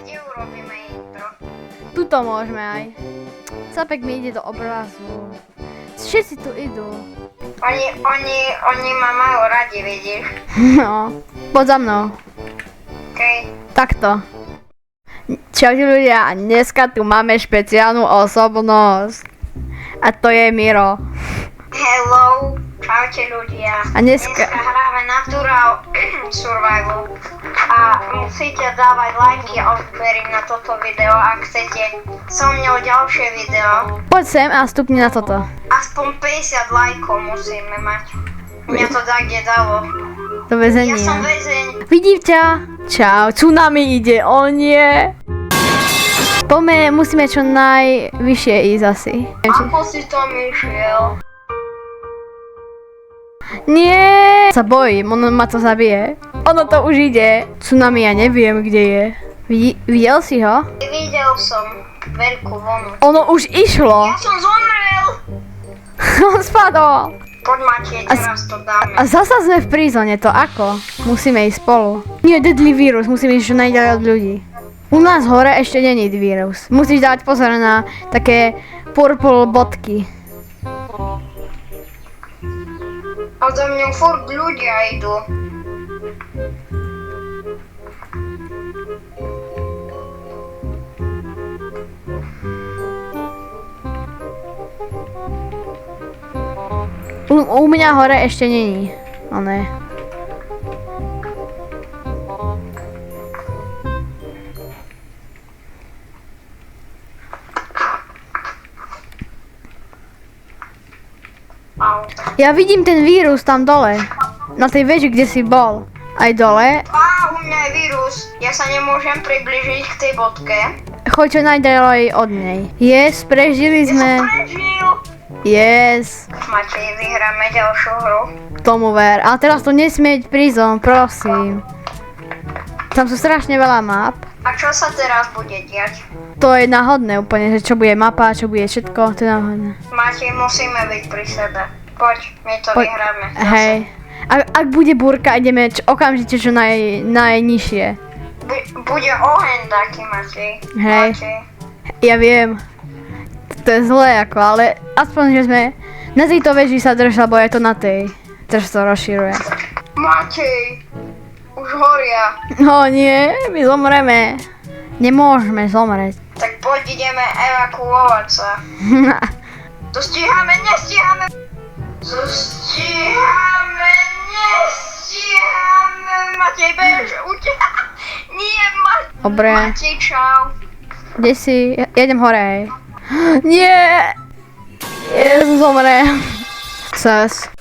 Kde urobíme intro? Tuto môžeme aj. Capek mi ide do obrazu. Všetci tu idú. Oni ma majú radi, vidíš? No, poď za mnou. Okej. Takto. Čaute ľudia, dneska tu máme špeciálnu osobnosť. A to je Miro. Hello, čaute ľudia. A dneska hráme Natural Survival. A musíte dávať lajky a odbery na toto video, ak chcete so mnou ďalšie video. poď sem a stupni na toto. Aspoň 50 lajkov musíme mať. Mňa to tak kde dalo. Do Ja väzenia. som väzeň. Vidím ťa. Čau, tsunami ide, o nie. Poďme, musíme čo najvyššie ísť asi. Ako si tam išiel? Nie! Sa bojím, ono ma to zabije. Ono to už ide. Tsunami, ja neviem, kde je. Videl si ho? Videl som veľkú vlnu. Ono už išlo. Ja som zomrel! On spadol. Poď Matej, teraz to dáme. A zasa sme v prízone, to ako? Musíme ísť spolu. Nie, deadly vírus, musíme ísť čo najďalej od ľudí. U nás hore ešte není vírus. Musíš dávať pozor na také purple bodky. A za mňou furt ľudia idú. U mňa hore ešte není. O ne. Ja vidím ten vírus tam dole. Na tej veži, kde si bol. Aj dole. U mňa je vírus. Ja sa nemôžem približiť k tej bodke. Choď čo najďalej od nej. Yes, prežili sme. Ja som prežil. Yes. Matej, vyhráme ďalšiu hru. K tomu ver. Ale teraz to nesmieť prízom, prosím. Tam sú strašne veľa map. A čo sa teraz bude diať? To je náhodné úplne, že čo bude mapa, čo bude všetko, to je náhodné. Matej, musíme byť pri sebe. Poď, my to vyhráme. Hej. Ak bude búrka, ideme okamžite čo najnižšie. Bude oheň taký, Matej. Hej. Matej. Ja viem. To je zlé ako, ale aspoň, že sme na tejto veži sa drž, lebo je to na tej. Drž to rozširuje. Matej, už horia. No nie, my zomreme. Nemôžeme zomrieť. Tak poď, ideme evakuovať sa. To stíhame, nestíhame. Nestíhame. Matej, bež, uteď. Nie, Dobre. Matej, čau. Kde si? Ja idem hore. Nie! Jezu, zomrem. Ses.